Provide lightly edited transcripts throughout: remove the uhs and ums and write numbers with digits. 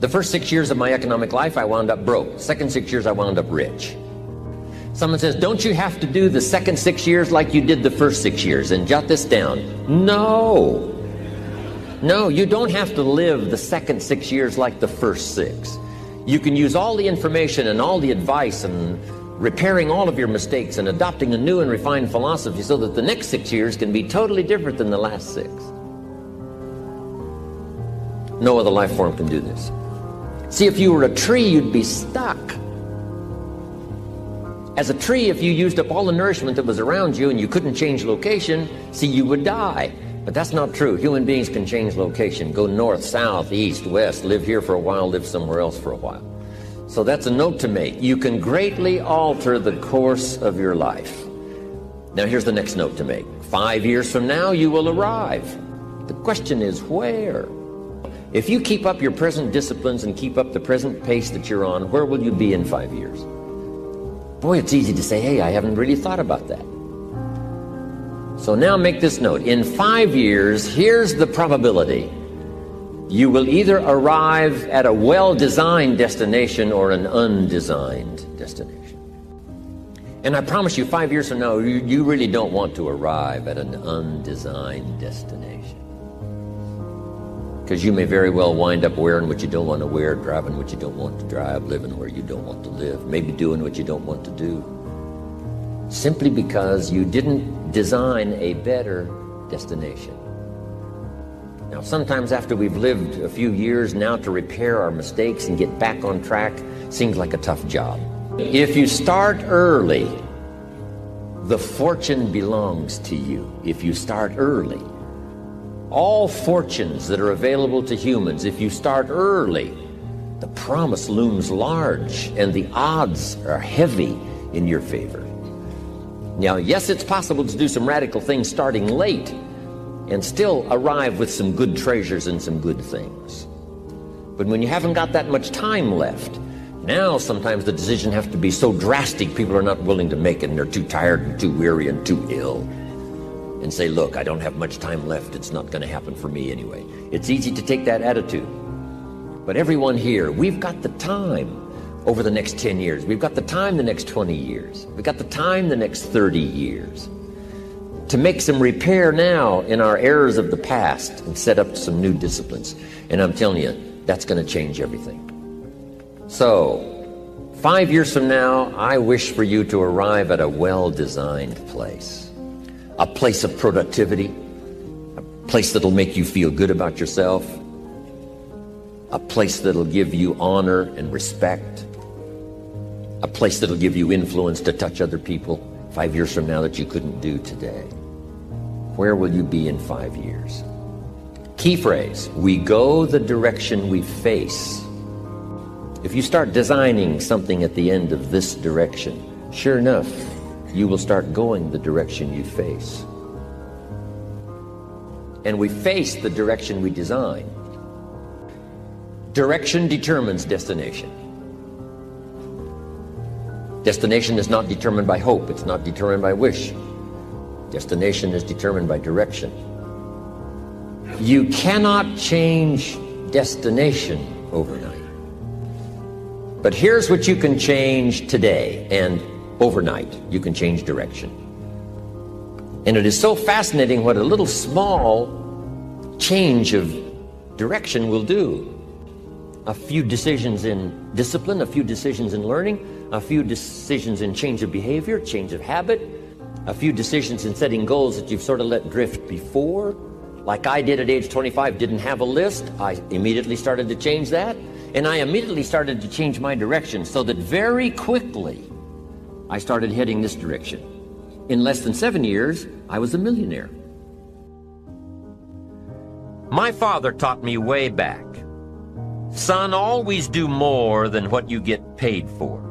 The first 6 years of my economic life, I wound up broke. Second 6 years, I wound up rich. Someone says, don't you have to do the second 6 years like you did the first 6 years? And jot this down. No. No, you don't have to live the second 6 years like the first 6. You can use all the information and all the advice and repairing all of your mistakes and adopting a new and refined philosophy so that the next 6 years can be totally different than the last 6. No other life form can do this. See, if you were a tree, you'd be stuck. As a tree, if you used up all the nourishment that was around you and you couldn't change location, see, you would die. But that's not true. Human beings can change location, go north, south, east, west, live here for a while, live somewhere else for a while. So that's a note to make. You can greatly alter the course of your life. Now here's the next note to make. 5 years from now, you will arrive. The question is where? If you keep up your present disciplines and keep up the present pace that you're on, where will you be in 5 years? Boy, it's easy to say, hey, I haven't really thought about that. So now make this note. In 5 years, here's the probability. You will either arrive at a well-designed destination or an undesigned destination. And I promise you, 5 years from now, you really don't want to arrive at an undesigned destination. Because you may very well wind up wearing what you don't want to wear, driving what you don't want to drive, living where you don't want to live, maybe doing what you don't want to do. Simply because you didn't design a better destination. Now, sometimes after we've lived a few years, now to repair our mistakes and get back on track seems like a tough job. If you start early, the fortune belongs to you. If you start early, all fortunes that are available to humans, if you start early, the promise looms large and the odds are heavy in your favor. Now, yes, it's possible to do some radical things starting late and still arrive with some good treasures and some good things. But when you haven't got that much time left, now sometimes the decision has to be so drastic people are not willing to make it and they're too tired and too weary and too ill. And say, look, I don't have much time left. It's not going to happen for me anyway. It's easy to take that attitude. But everyone here, we've got the time over the next 10 years. We've got the time the next 20 years. We've got the time the next 30 years to make some repair now in our errors of the past and set up some new disciplines. And I'm telling you, that's going to change everything. So, 5 years from now, I wish for you to arrive at a well-designed place. A place of productivity, a place that'll make you feel good about yourself, a place that'll give you honor and respect, a place that'll give you influence to touch other people 5 years from now that you couldn't do today. Where will you be in 5 years? Key phrase, we go the direction we face. If you start designing something at the end of this direction, sure enough, you will start going the direction you face. And we face the direction we design. Direction determines destination. Destination is not determined by hope. It's not determined by wish. Destination is determined by direction. You cannot change destination overnight. But here's what you can change today, and overnight, you can change direction. And it is so fascinating what a little small change of direction will do. A few decisions in discipline, a few decisions in learning, a few decisions in change of behavior, change of habit, a few decisions in setting goals that you've sort of let drift before. Like I did at age 25, didn't have a list. I immediately started to change that. And I immediately started to change my direction so that very quickly I started heading this direction. In less than 7 years, I was a millionaire. My father taught me way back, son, always do more than what you get paid for.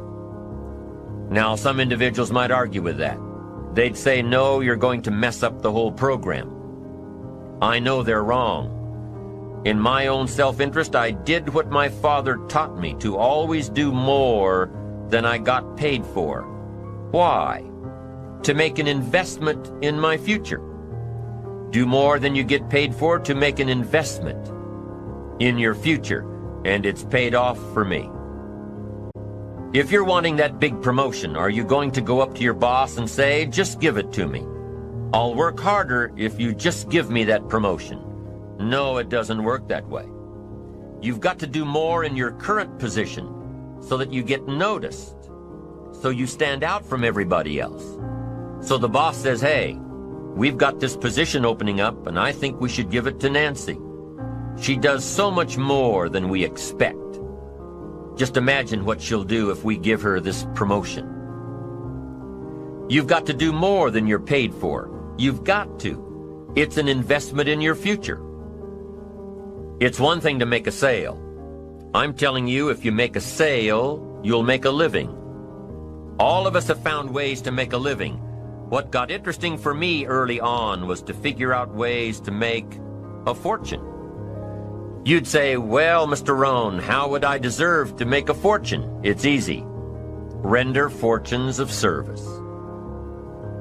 Now, some individuals might argue with that. They'd say, no, you're going to mess up the whole program. I know they're wrong. In my own self-interest, I did what my father taught me, to always do more than I got paid for. Why? To make an investment in my future. Do more than you get paid for to make an investment in your future. and it's paid off for me. If you're wanting that big promotion, are you going to go up to your boss and say, just give it to me? I'll work harder if you just give me that promotion. No, it doesn't work that way. You've got to do more in your current position so that you get noticed, so you stand out from everybody else. So the boss says, hey, we've got this position opening up, and I think we should give it to Nancy. She does so much more than we expect. Just imagine what she'll do if we give her this promotion. You've got to do more than you're paid for. You've got to. It's an investment in your future. It's one thing to make a sale. I'm telling you, if you make a sale, you'll make a living. All of us have found ways to make a living. What got interesting for me early on was to figure out ways to make a fortune. You'd say, well, Mr. Rohn, how would I deserve to make a fortune? It's easy. Render fortunes of service.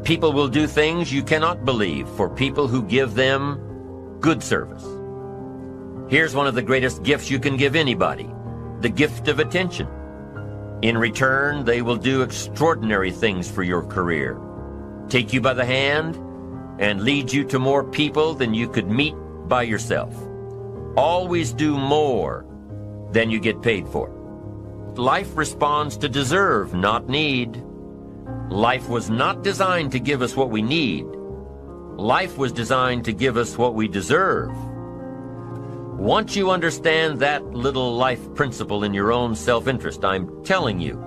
People will do things you cannot believe for people who give them good service. Here's one of the greatest gifts you can give anybody, the gift of attention. In return, they will do extraordinary things for your career, take you by the hand, and lead you to more people than you could meet by yourself. Always do more than you get paid for. Life responds to deserve, not need. Life was not designed to give us what we need. Life was designed to give us what we deserve. Once you understand that little life principle in your own self-interest, I'm telling you,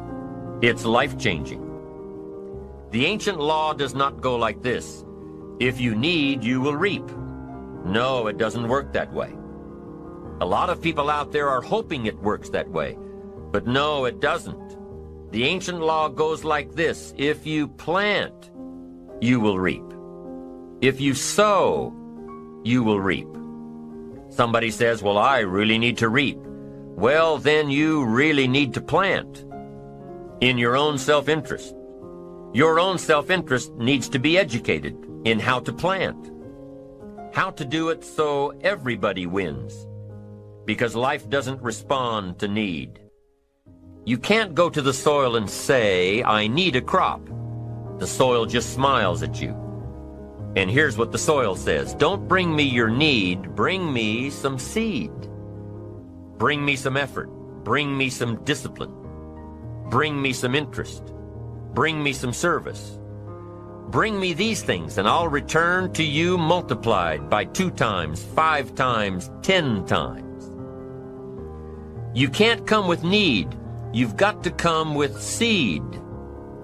it's life-changing. The ancient law does not go like this. If you need, you will reap. No, it doesn't work that way. A lot of people out there are hoping it works that way, but no, it doesn't. The ancient law goes like this. If you plant, you will reap. If you sow, you will reap. Somebody says, well, I really need to reap. Well, then you really need to plant in your own self-interest. Your own self-interest needs to be educated in how to plant, how to do it so everybody wins, because life doesn't respond to need. You can't go to the soil and say, I need a crop. The soil just smiles at you. And here's what the soil says. Don't bring me your need, bring me some seed. Bring me some effort. Bring me some discipline. Bring me some interest. Bring me some service. Bring me these things, and I'll return to you multiplied by 2 times, 5 times, 10 times. You can't come with need. You've got to come with seed.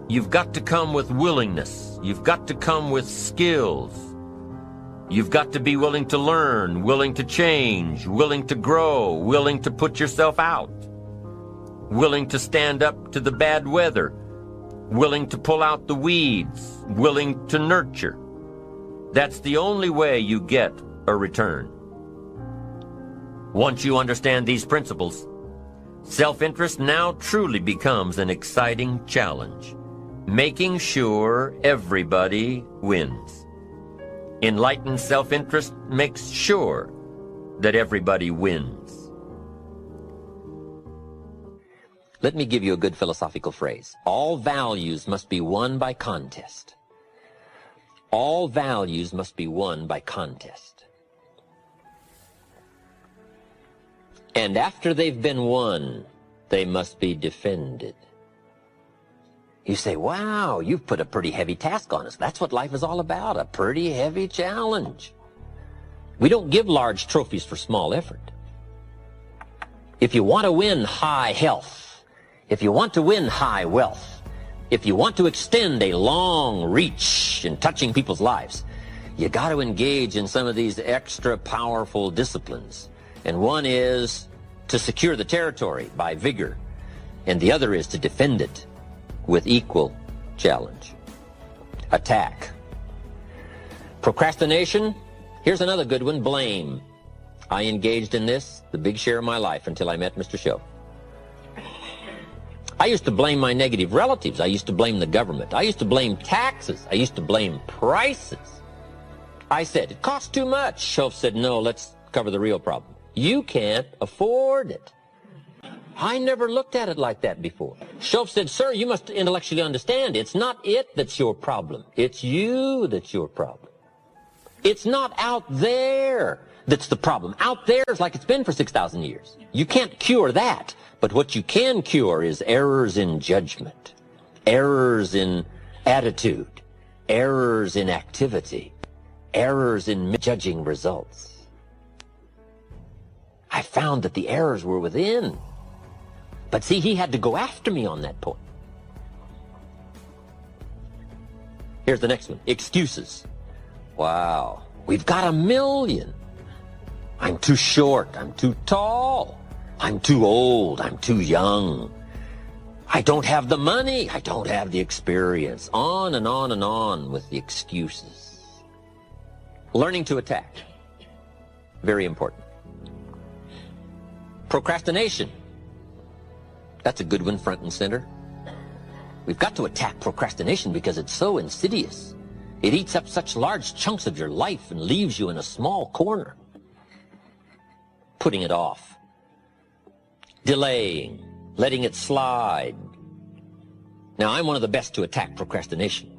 You've got to come with willingness. You've got to come with skills. You've got to be willing to learn, willing to change, willing to grow, willing to put yourself out, willing to stand up to the bad weather, willing to pull out the weeds, willing to nurture. That's the only way you get a return. Once you understand these principles, self-interest now truly becomes an exciting challenge, making sure everybody wins. Enlightened self-interest makes sure that everybody wins. Let me give you a good philosophical phrase. All values must be won by contest. All values must be won by contest. And after they've been won, they must be defended. You say, wow, you've put a pretty heavy task on us. That's what life is all about, a pretty heavy challenge. We don't give large trophies for small effort. If you want to win high health, if you want to win high wealth, if you want to extend a long reach in touching people's lives, you got to engage in some of these extra powerful disciplines. And one is to secure the territory by vigor, and the other is to defend it with equal challenge. Attack. Procrastination. Here's another good one, blame. I engaged in this the big share of my life until I met Mr. Show. I used to blame my negative relatives. I used to blame the government. I used to blame taxes. I used to blame prices. I said, it costs too much. Show said, no, let's cover the real problem. You can't afford it. I never looked at it like that before. Shoaff said, sir, you must intellectually understand. It's not it that's your problem. It's you that's your problem. It's not out there that's the problem. Out there is like it's been for 6,000 years. You can't cure that. But what you can cure is errors in judgment, errors in attitude, errors in activity, errors in judging results. I found that the errors were within. But see, he had to go after me on that point. Here's the next one. Excuses. Wow. We've got a million. I'm too short. I'm too tall. I'm too old. I'm too young. I don't have the money. I don't have the experience. On and on and on with the excuses. Learning to attack. Very important. Procrastination. That's a good one, front and center. We've got to attack procrastination because it's so insidious. It eats up such large chunks of your life and leaves you in a small corner. Putting it off. Delaying. Letting it slide. Now, I'm one of the best to attack procrastination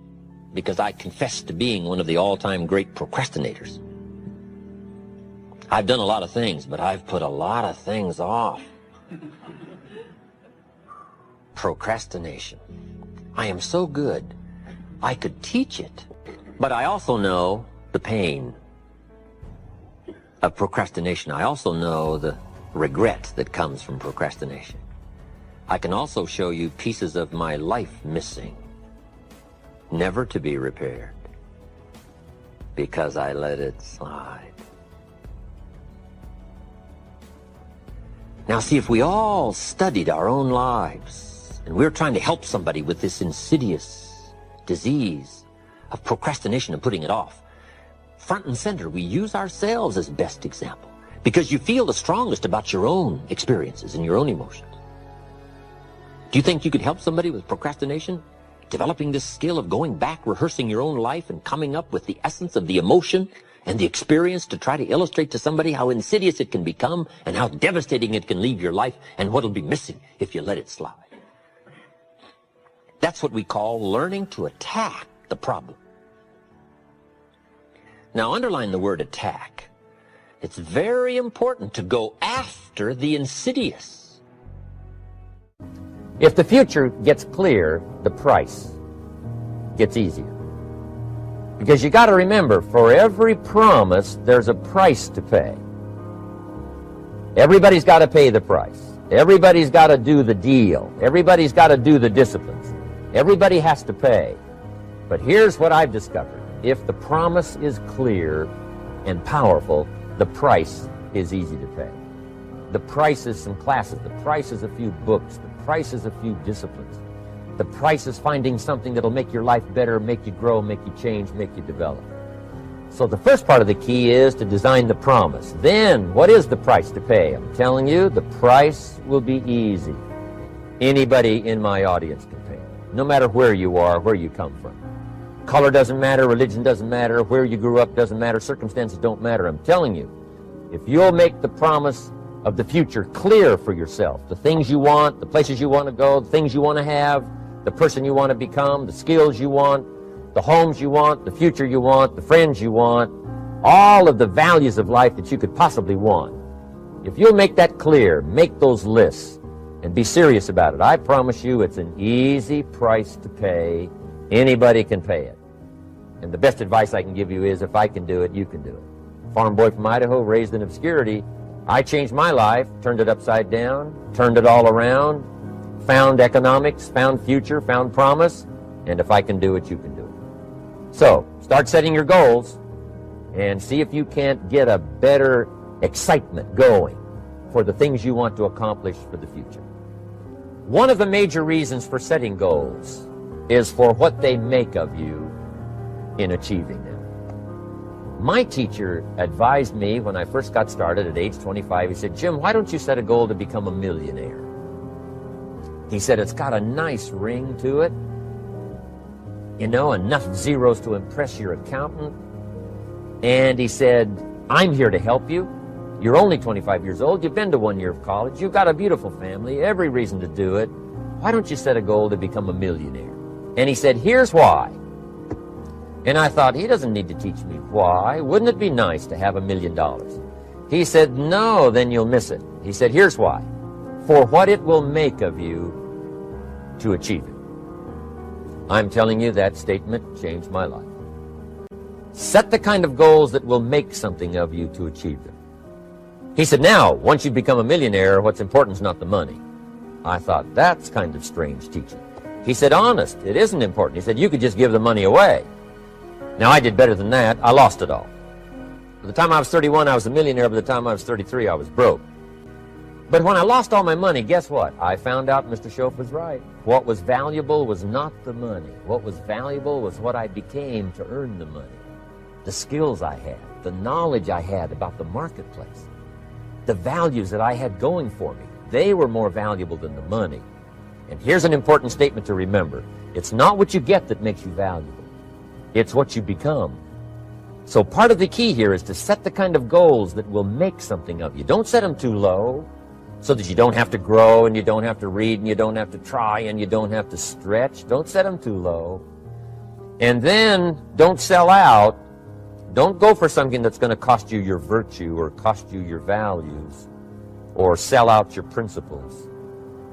because I confess to being one of the all-time great procrastinators. I've done a lot of things, but I've put a lot of things off. Procrastination. I am so good, I could teach it. But I also know the pain of procrastination. I also know the regret that comes from procrastination. I can also show you pieces of my life missing, never to be repaired, because I let it slide. Now see, if we all studied our own lives, and we're trying to help somebody with this insidious disease of procrastination and putting it off, front and center, we use ourselves as best example because you feel the strongest about your own experiences and your own emotions. Do you think you could help somebody with procrastination? Developing this skill of going back, rehearsing your own life and coming up with the essence of the emotion and the experience to try to illustrate to somebody how insidious it can become and how devastating it can leave your life and what'll be missing if you let it slide. That's what we call learning to attack the problem. Now, underline the word attack. It's very important to go after the insidious. If the future gets clear, the price gets easier. Because you got to remember, for every promise, there's a price to pay. Everybody's got to pay the price. Everybody's got to do the deal. Everybody's got to do the disciplines. Everybody has to pay. But here's what I've discovered. If the promise is clear and powerful, the price is easy to pay. The price is some classes. The price is a few books. The price is a few disciplines. The price is finding something that'll make your life better, make you grow, make you change, make you develop. So the first part of the key is to design the promise. Then, what is the price to pay? I'm telling you, the price will be easy. Anybody in my audience can pay. No matter where you are, where you come from. Color doesn't matter, religion doesn't matter, where you grew up doesn't matter, circumstances don't matter. I'm telling you, if you'll make the promise of the future clear for yourself, the things you want, the places you want to go, the things you want to have, the person you want to become, the skills you want, the homes you want, the future you want, the friends you want, all of the values of life that you could possibly want. If you'll make that clear, make those lists, and be serious about it, I promise you it's an easy price to pay. Anybody can pay it. And the best advice I can give you is, if I can do it, you can do it. Farm boy from Idaho, raised in obscurity, I changed my life, turned it upside down, turned it all around, found economics, found future, found promise, and if I can do it, you can do it. So, start setting your goals and see if you can't get a better excitement going for the things you want to accomplish for the future. One of the major reasons for setting goals is for what they make of you in achieving them. My teacher advised me when I first got started at age 25, he said, Jim, why don't you set a goal to become a millionaire? He said, it's got a nice ring to it, you know, enough zeros to impress your accountant. And he said, I'm here to help you. You're only 25 years old. You've been to 1 year of college. You've got a beautiful family, every reason to do it. Why don't you set a goal to become a millionaire? And he said, here's why. And I thought, he doesn't need to teach me why. Wouldn't it be nice to have $1 million? He said, no, then you'll miss it. He said, here's why. For what it will make of you to achieve it. I'm telling you, that statement changed my life. Set the kind of goals that will make something of you to achieve them. He said, now, once you become a millionaire, what's important is not the money. I thought, that's kind of strange teaching. He said, honest, it isn't important. He said, you could just give the money away. Now, I did better than that. I lost it all. By the time I was 31, I was a millionaire. By the time I was 33, I was broke. But when I lost all my money, guess what? I found out Mr. Shoaff was right. What was valuable was not the money. What was valuable was what I became to earn the money. The skills I had, the knowledge I had about the marketplace, the values that I had going for me. They were more valuable than the money. And here's an important statement to remember. It's not what you get that makes you valuable. It's what you become. So part of the key here is to set the kind of goals that will make something of you. Don't set them too low so that you don't have to grow and you don't have to read and you don't have to try and you don't have to stretch. Don't set them too low. And then don't sell out. Don't go for something that's going to cost you your virtue or cost you your values or sell out your principles.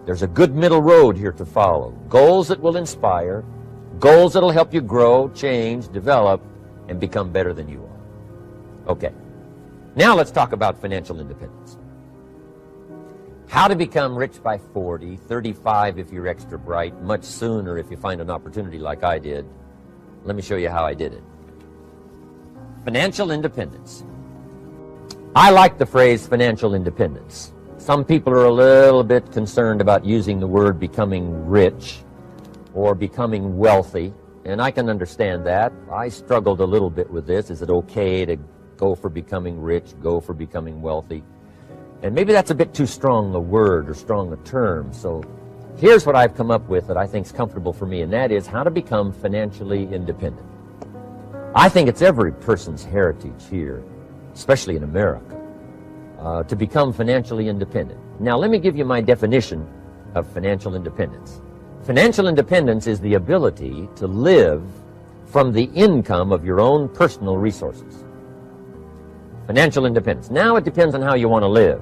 There's a good middle road here to follow. Goals that will inspire, goals that will help you grow, change, develop, and become better than you are. Okay. Now let's talk about financial independence. How to become rich by 40, 35 if you're extra bright, much sooner if you find an opportunity like I did. Let me show you how I did it. Financial independence. I like the phrase financial independence. Some people are a little bit concerned about using the word becoming rich or becoming wealthy, and I can understand that. I struggled a little bit with this. Is it okay to go for becoming rich, go for becoming wealthy? And maybe that's a bit too strong a word or strong a term. So here's what I've come up with that I think is comfortable for me, and that is how to become financially independent. I think it's every person's heritage here, especially in America, to become financially independent. Now, let me give you my definition of financial independence. Financial independence is the ability to live from the income of your own personal resources. Financial independence. Now it depends on how you want to live.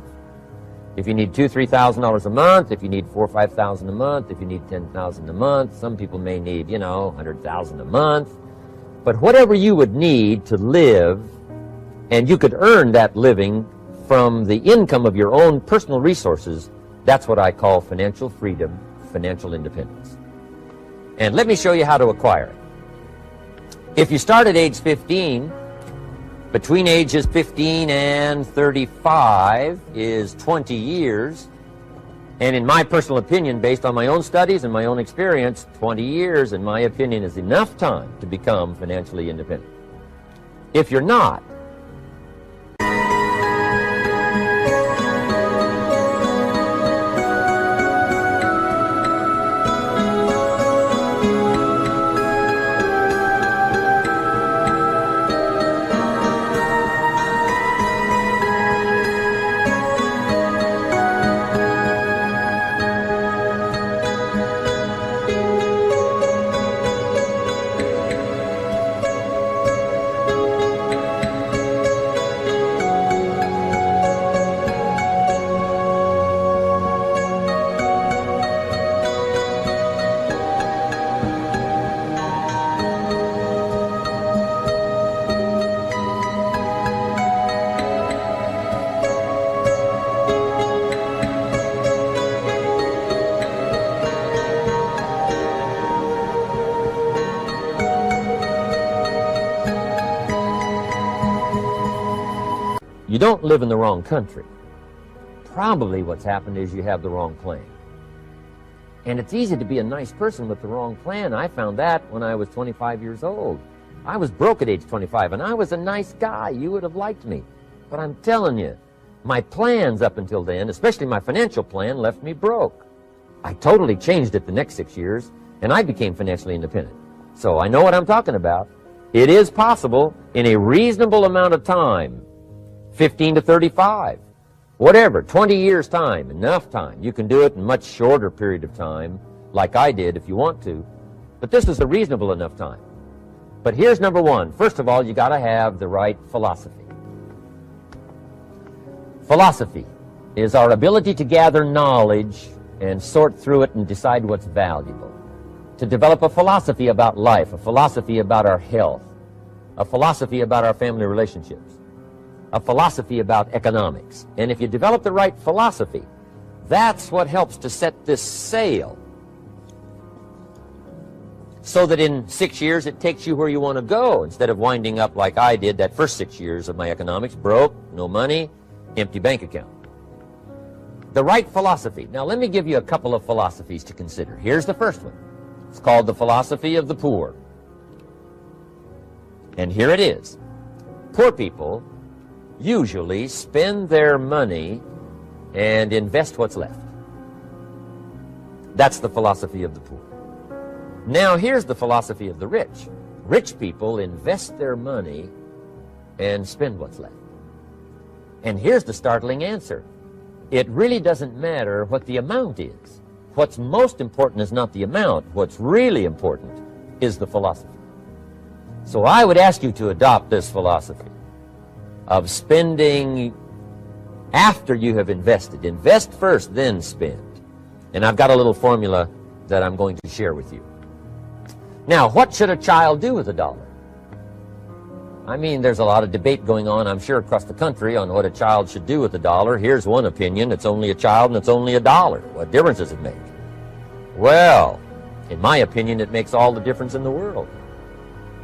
If you need $2,000, $3,000 a month, if you need $4,000 or $5,000 a month, if you need $10,000 a month, some people may need, $100,000 a month. But whatever you would need to live, and you could earn that living from the income of your own personal resources, that's what I call financial freedom, financial independence. And let me show you how to acquire it. If you start at age 15, between ages 15 and 35 is 20 years. And in my personal opinion, based on my own studies and my own experience, 20 years, in my opinion, is enough time to become financially independent. If you're not, you don't live in the wrong country. Probably what's happened is you have the wrong plan. And it's easy to be a nice person with the wrong plan. I found that when I was 25 years old. I was broke at age 25, and I was a nice guy. You would have liked me. But I'm telling you, my plans up until then, especially my financial plan, left me broke. I totally changed it the next 6 years, and I became financially independent. So I know what I'm talking about. It is possible in a reasonable amount of time 15 to 35, whatever, 20 years time, enough time. You can do it in a much shorter period of time, like I did if you want to, but this is a reasonable enough time. But here's number one. First of all, you got to have the right philosophy. Philosophy is our ability to gather knowledge and sort through it and decide what's valuable. To develop a philosophy about life, a philosophy about our health, a philosophy about our family relationships, a philosophy about economics. And if you develop the right philosophy, that's what helps to set this sail so that in 6 years it takes you where you want to go, instead of winding up like I did that first 6 years of my economics, broke, no money, empty bank account. The right philosophy. Now let me give you a couple of philosophies to consider. Here's the first one. It's called the philosophy of the poor. And here it is. Poor people usually spend their money and invest what's left. That's the philosophy of the poor. Now here's the philosophy of the rich. Rich people invest their money and spend what's left. And here's the startling answer. It really doesn't matter what the amount is. What's most important is not the amount. What's really important is the philosophy. So I would ask you to adopt this philosophy of spending after you have invested. Invest first, then spend. And I've got a little formula that I'm going to share with you. Now, what should a child do with $1? I mean, there's a lot of debate going on, I'm sure, across the country on what a child should do with $1. Here's one opinion. It's only a child and it's only $1. What difference does it make? Well, in my opinion, it makes all the difference in the world.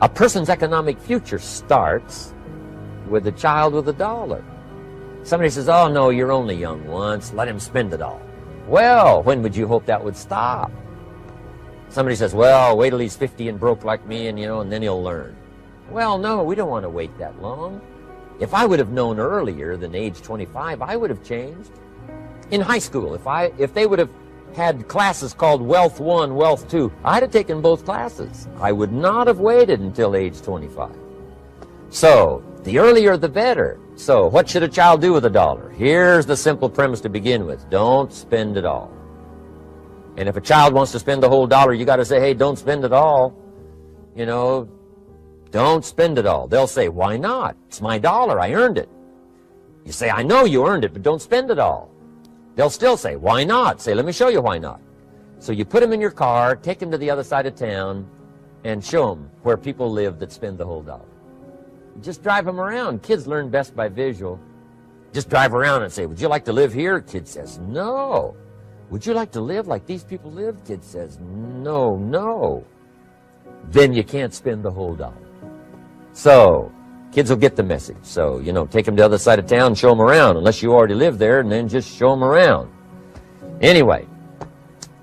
A person's economic future starts with a child with $1. Somebody says, oh, no, you're only young once. Let him spend it all. Well, when would you hope that would stop? Somebody says, well, wait till he's 50 and broke like me, and then he'll learn. Well, no, we don't want to wait that long. If I would have known earlier than age 25, I would have changed. In high school, if they would have had classes called Wealth 1, Wealth 2, I'd have taken both classes. I would not have waited until age 25. So, the earlier the better. So, what should a child do with $1? Here's the simple premise to begin with. Don't spend it all. And if a child wants to spend the whole $1, you got to say, hey, don't spend it all. Don't spend it all. They'll say, why not? It's my $1. I earned it. You say, I know you earned it, but don't spend it all. They'll still say, why not? Say, let me show you why not. So you put them in your car, take them to the other side of town, and show them where people live that spend the whole $1. Just drive them around. Kids learn best by visual. Just drive around and say, would you like to live here? Kid says, no. Would you like to live like these people live? Kid says, no, no. Then you can't spend the whole $1. So, kids will get the message. So, take them to the other side of town, show them around, unless you already live there, and then just show them around. Anyway,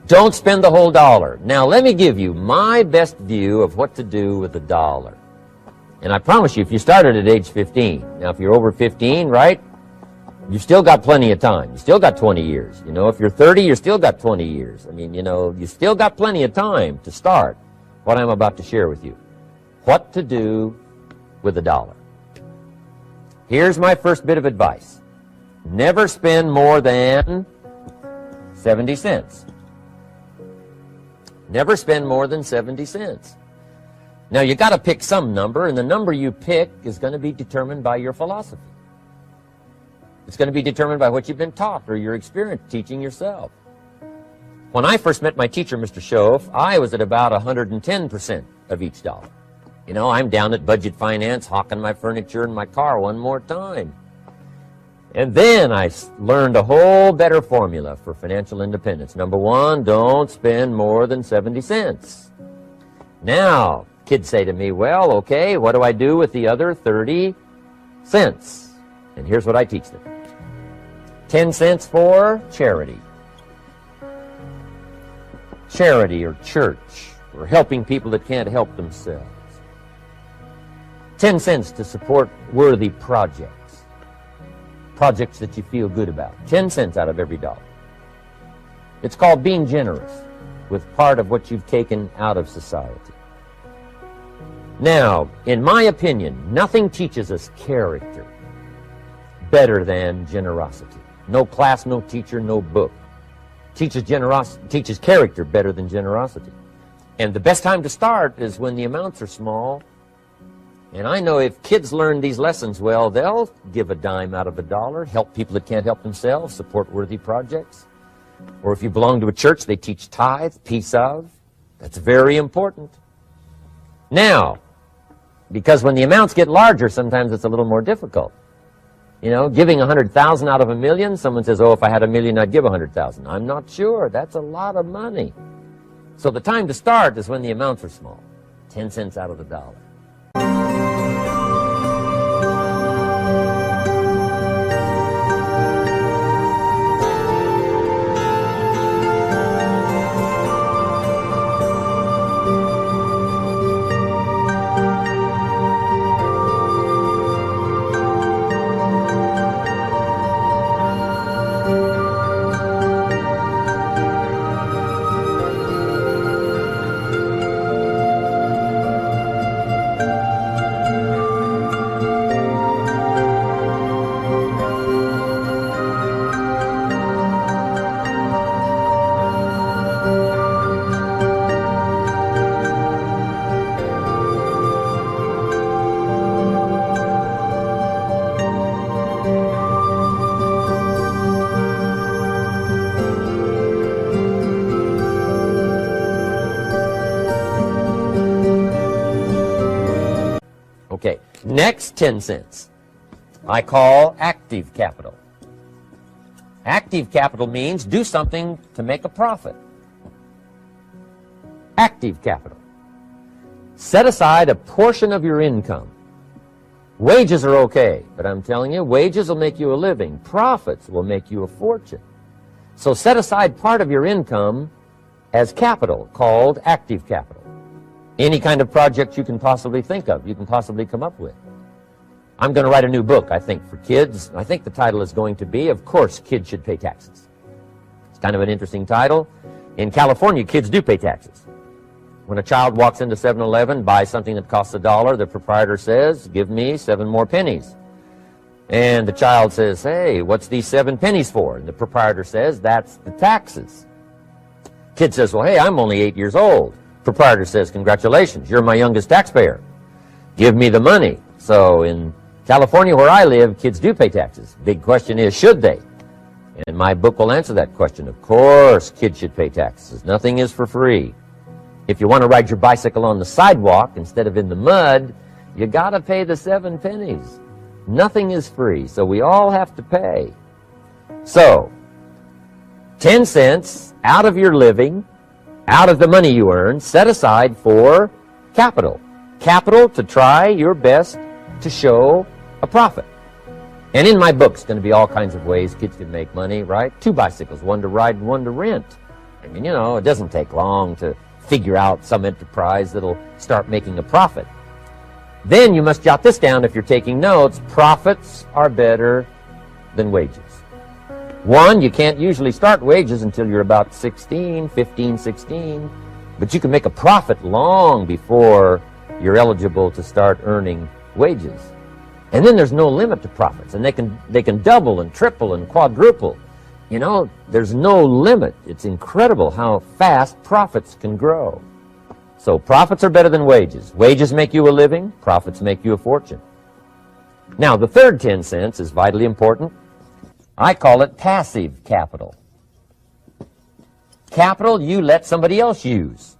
don't spend the whole $1. Now, let me give you my best view of what to do with $1. And I promise you, if you started at age 15, now if you're over 15, right, you've still got plenty of time. You still got 20 years. If you're 30, you still got 20 years. I mean, you still got plenty of time to start what I'm about to share with you. What to do with $1. Here's my first bit of advice. Never spend more than 70 cents. Never spend more than 70 cents. Now, you got to pick some number, and the number you pick is going to be determined by your philosophy. It's going to be determined by what you've been taught or your experience teaching yourself. When I first met my teacher, Mr. Schoaf, I was at about 110% of each $1. I'm down at Budget Finance, hawking my furniture and my car one more time. And then I learned a whole better formula for financial independence. Number one, don't spend more than 70 cents. Now, kids say to me, well, okay, what do I do with the other 30 cents? And here's what I teach them. 10 cents for charity. Charity or church, or helping people that can't help themselves. 10 cents to support worthy projects. Projects that you feel good about. 10 cents out of every $1. It's called being generous with part of what you've taken out of society. Now, in my opinion, nothing teaches us character better than generosity. No class, no teacher, no book teaches character better than generosity. And the best time to start is when the amounts are small. And I know if kids learn these lessons well, they'll give a dime out of a dollar, help people that can't help themselves, support worthy projects. Or if you belong to a church, they teach tithe, piece of. That's very important. Now, because when the amounts get larger, sometimes it's a little more difficult. You know, giving 100,000 out of 1,000,000, someone says, oh, if I had 1,000,000, I'd give 100,000. I'm not sure. That's a lot of money. So the time to start is when the amounts are small, 10 cents out of the dollar. Okay, next 10 cents I call active capital. Active capital means do something to make a profit. Active capital. Set aside a portion of your income. Wages are okay, but I'm telling you, wages will make you a living. Profits will make you a fortune. So set aside part of your income as capital, called active capital. Any kind of project you can possibly think of, you can possibly come up with. I'm going to write a new book, I think, for kids. I think the title is going to be, Of Course Kids Should Pay Taxes. It's kind of an interesting title. In California, kids do pay taxes. When a child walks into 7-Eleven, buys something that costs $1, the proprietor says, give me 7 more pennies. And the child says, hey, what's these 7 pennies for? And the proprietor says, that's the taxes. Kid says, well, hey, I'm only 8 years old. Proprietor says, congratulations, you're my youngest taxpayer. Give me the money. So in California, where I live, kids do pay taxes. Big question is, should they? And my book will answer that question. Of course, kids should pay taxes. Nothing is for free. If you want to ride your bicycle on the sidewalk instead of in the mud, you got to pay the 7 pennies. Nothing is free, so we all have to pay. So, 10 cents out of your living, out of the money you earn, set aside for capital. Capital to try your best to show a profit. And in my book, it's going to be all kinds of ways kids can make money, right? 2 bicycles, one to ride and one to rent. I mean, you know, it doesn't take long to figure out some enterprise that'll start making a profit. Then you must jot this down if you're taking notes. Profits are better than wages. 1, you can't usually start wages until you're about 16, 15, 16, but you can make a profit long before you're eligible to start earning wages. And then there's no limit to profits, and they can double and triple and quadruple. You know, there's no limit. It's incredible how fast profits can grow. So profits are better than wages. Wages make you a living, profits make you a fortune. Now, the third 10 cents is vitally important. I call it passive capital. Capital you let somebody else use.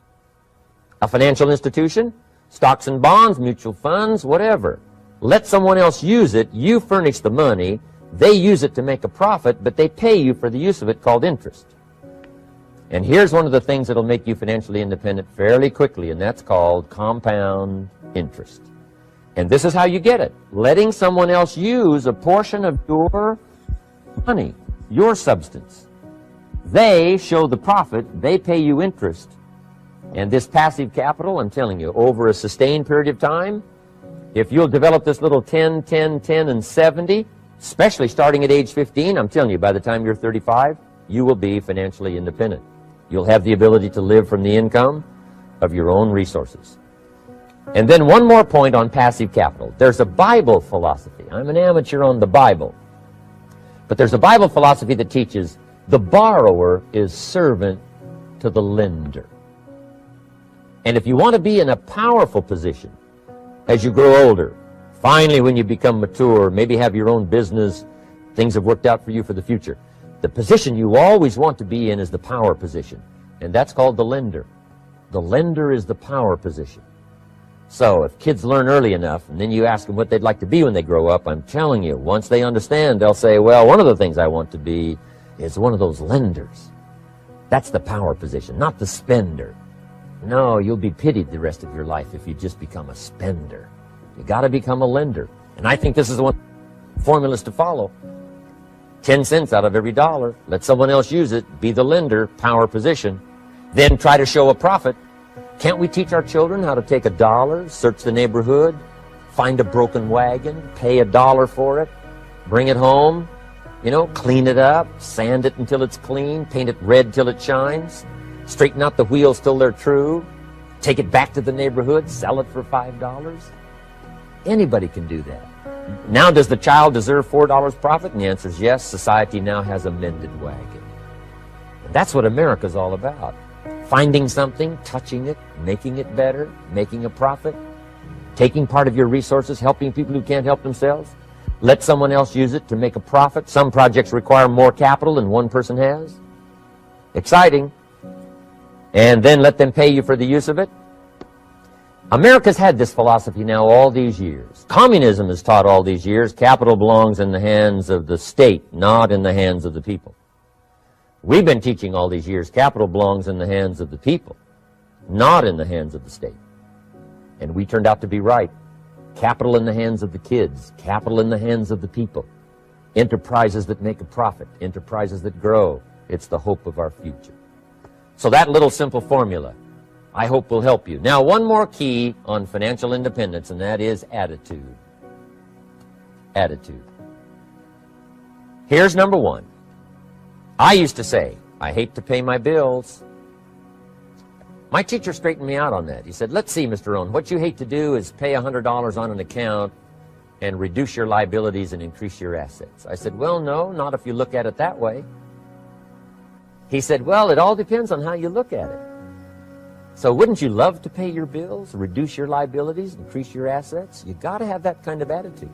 A financial institution, stocks and bonds, mutual funds, whatever. Let someone else use it. You furnish the money. They use it to make a profit, but they pay you for the use of it, called interest. And here's one of the things that'll make you financially independent fairly quickly, and that's called compound interest. And this is how you get it. Letting someone else use a portion of your money, your substance. They show the profit, they pay you interest. And this passive capital, I'm telling you, over a sustained period of time, if you'll develop this little 10, 10, 10, and 70, especially starting at age 15, I'm telling you, by the time you're 35, you will be financially independent. You'll have the ability to live from the income of your own resources. And then one more point on passive capital. There's a Bible philosophy. I'm an amateur on the Bible. But there's a Bible philosophy that teaches the borrower is servant to the lender. And if you want to be in a powerful position as you grow older, finally when you become mature, maybe have your own business, things have worked out for you for the future, the position you always want to be in is the power position. And that's called the lender. The lender is the power position. So if kids learn early enough, and then you ask them what they'd like to be when they grow up, I'm telling you, once they understand, they'll say, well, one of the things I want to be is one of those lenders. That's the power position, not the spender. No, you'll be pitied the rest of your life if you just become a spender. You got to become a lender. And I think this is the one formulas to follow. 10 cents out of every dollar. Let someone else use it. Be the lender, power position. Then try to show a profit. Can't we teach our children how to take $1, search the neighborhood, find a broken wagon, pay $1 for it, bring it home, clean it up, sand it until it's clean, paint it red till it shines, straighten out the wheels till they're true, take it back to the neighborhood, sell it for $5? Anybody can do that. Now, does the child deserve $4 profit? And the answer is yes. Society now has a mended wagon. And that's what America's all about. Finding something, touching it, making it better, making a profit, taking part of your resources, helping people who can't help themselves. Let someone else use it to make a profit. Some projects require more capital than one person has. Exciting. And then let them pay you for the use of it. America's had this philosophy now all these years. Communism has taught all these years capital belongs in the hands of the state, not in the hands of the people. We've been teaching all these years capital belongs in the hands of the people, not in the hands of the state. And we turned out to be right. Capital in the hands of the kids, capital in the hands of the people. Enterprises that make a profit, enterprises that grow. It's the hope of our future. So that little simple formula, I hope, will help you. Now, one more key on financial independence, and that is attitude. Attitude. Here's number one. I used to say, I hate to pay my bills. My teacher straightened me out on that. He said, let's see, Mr. Rohn, what you hate to do is pay $100 on an account and reduce your liabilities and increase your assets. I said, well, no, not if you look at it that way. He said, well, it all depends on how you look at it. So wouldn't you love to pay your bills, reduce your liabilities, increase your assets? You got to have that kind of attitude.